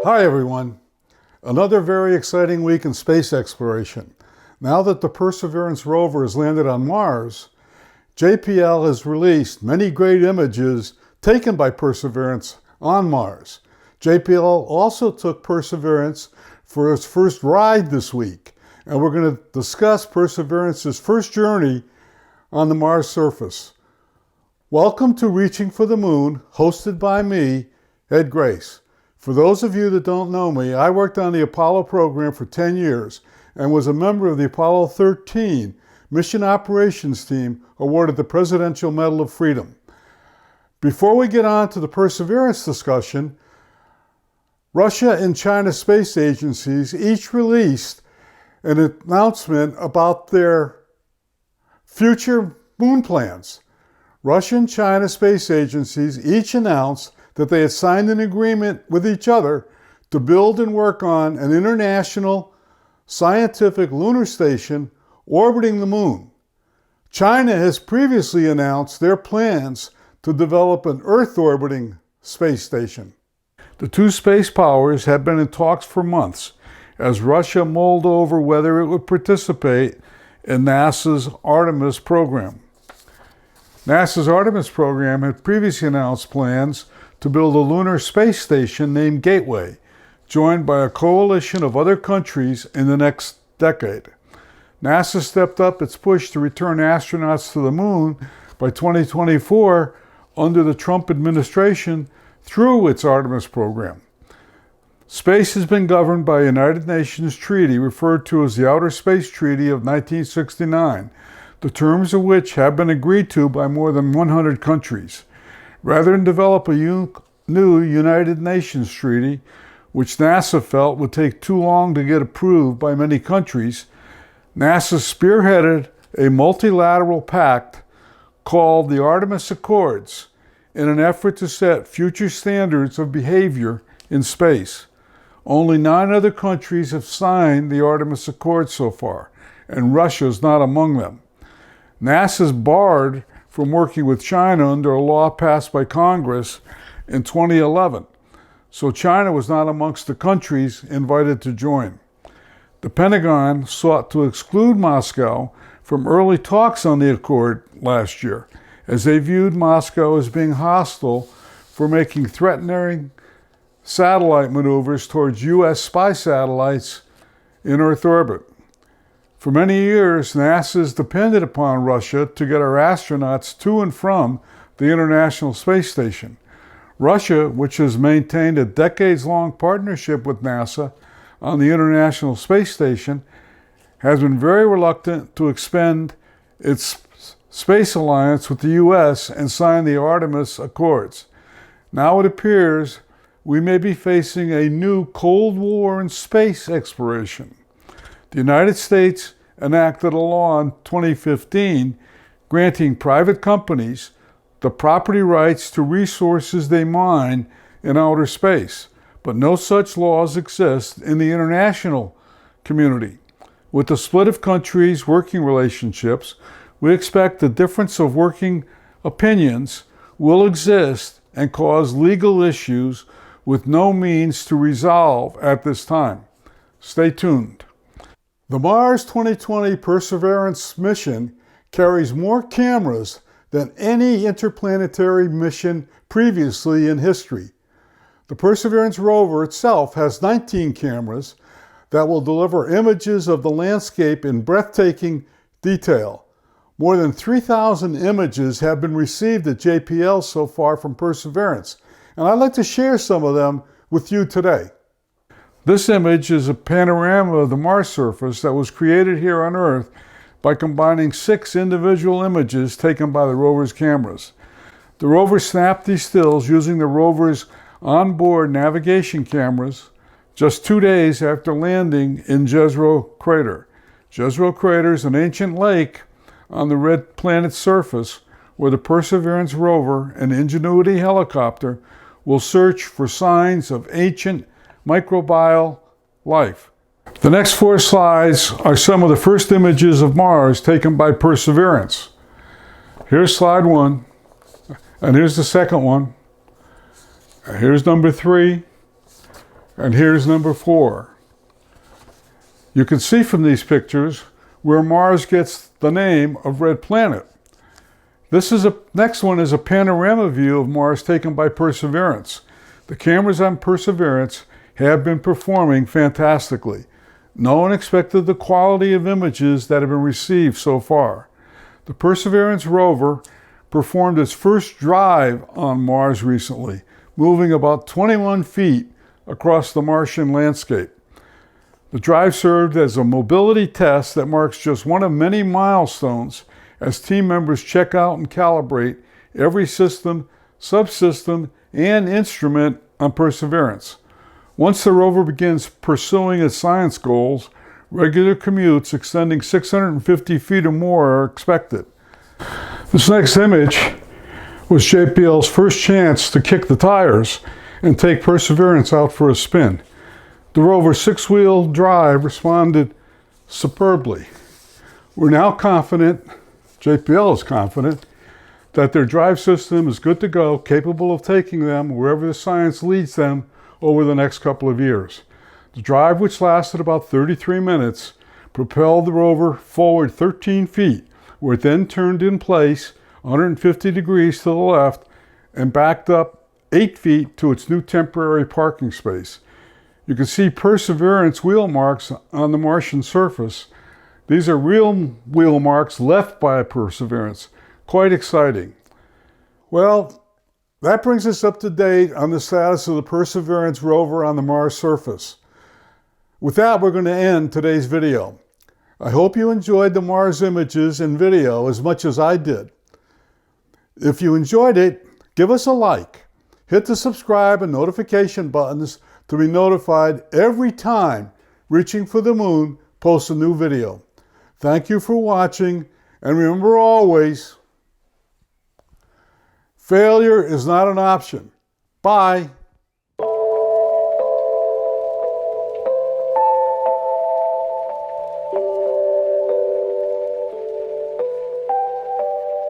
Hi everyone. Another very exciting week in space exploration. Now that the Perseverance rover has landed on Mars, JPL has released many great images taken by Perseverance on Mars. JPL also took Perseverance for its first ride this week, and we're going to discuss Perseverance's first journey on the Mars surface. Welcome to Reaching for the Moon, hosted by me, Ed Grace. For those of you that don't know me, I worked on the Apollo program for 10 years and was a member of the Apollo 13 Mission Operations Team awarded the Presidential Medal of Freedom. Before we get on to the Perseverance discussion, Russia and China space agencies each released an announcement about their future moon plans. Russia and China space agencies each announced that they had signed an agreement with each other to build and work on an International Scientific Lunar Station orbiting the moon. China has previously announced their plans to develop an Earth-orbiting space station. The two space powers have been in talks for months as Russia mulled over whether it would participate in NASA's Artemis program. NASA's Artemis program had previously announced plans to build a lunar space station named Gateway, joined by a coalition of other countries in the next decade. NASA stepped up its push to return astronauts to the moon by 2024 under the Trump administration through its Artemis program. Space has been governed by a United Nations treaty referred to as the Outer Space Treaty of 1969, the terms of which have been agreed to by more than 100 countries. Rather than develop a new United Nations treaty, which NASA felt would take too long to get approved by many countries, NASA spearheaded a multilateral pact called the Artemis Accords in an effort to set future standards of behavior in space. Only 9 other countries have signed the Artemis Accords so far, and Russia is not among them. NASA is barred from working with China under a law passed by Congress in 2011, so China was not amongst the countries invited to join. The Pentagon sought to exclude Moscow from early talks on the accord last year, as they viewed Moscow as being hostile for making threatening satellite maneuvers towards U.S. spy satellites in Earth orbit. For many years, NASA has depended upon Russia to get our astronauts to and from the International Space Station. Russia, which has maintained a decades-long partnership with NASA on the International Space Station, has been very reluctant to expand its space alliance with the U.S. and sign the Artemis Accords. Now it appears we may be facing a new Cold War in space exploration. The United States enacted a law in 2015 granting private companies the property rights to resources they mine in outer space, but no such laws exist in the international community. With the split of countries' working relationships, we expect the difference of working opinions will exist and cause legal issues with no means to resolve at this time. Stay tuned. The Mars 2020 Perseverance mission carries more cameras than any interplanetary mission previously in history. The Perseverance rover itself has 19 cameras that will deliver images of the landscape in breathtaking detail. More than 3,000 images have been received at JPL so far from Perseverance, and I'd like to share some of them with you today. This image is a panorama of the Mars surface that was created here on Earth by combining 6 individual images taken by the rover's cameras. The rover snapped these stills using the rover's onboard navigation cameras just 2 days after landing in Jezero Crater. Jezero Crater is an ancient lake on the red planet's surface where the Perseverance rover and Ingenuity helicopter will search for signs of ancient microbial life. The next 4 slides are some of the first images of Mars taken by Perseverance. Here's slide 1, and here's the second one. Here's number 3, And here's number 4. You can see from these pictures where Mars gets the name of Red Planet. Next one is a panorama view of Mars taken by Perseverance. The cameras on Perseverance have been performing fantastically. No one expected the quality of images that have been received so far. The Perseverance rover performed its first drive on Mars recently, moving about 21 feet across the Martian landscape. The drive served as a mobility test that marks just one of many milestones as team members check out and calibrate every system, subsystem, and instrument on Perseverance. Once the rover begins pursuing its science goals, regular commutes extending 650 feet or more are expected. This next image was JPL's first chance to kick the tires and take Perseverance out for a spin. The rover's 6-wheel drive responded superbly. We're now confident, JPL is confident, that their drive system is good to go, capable of taking them wherever the science leads them over the next couple of years. The drive, which lasted about 33 minutes, propelled the rover forward 13 feet, where it then turned in place 150 degrees to the left and backed up 8 feet to its new temporary parking space. You can see Perseverance wheel marks on the Martian surface. These are real wheel marks left by Perseverance. Quite exciting. Well, that brings us up to date on the status of the Perseverance rover on the Mars surface. With that, we're going to end today's video. I hope you enjoyed the Mars images and video as much as I did. If you enjoyed it, give us a like. Hit the subscribe and notification buttons to be notified every time Reaching for the Moon posts a new video. Thank you for watching, and remember always, failure is not an option. Bye.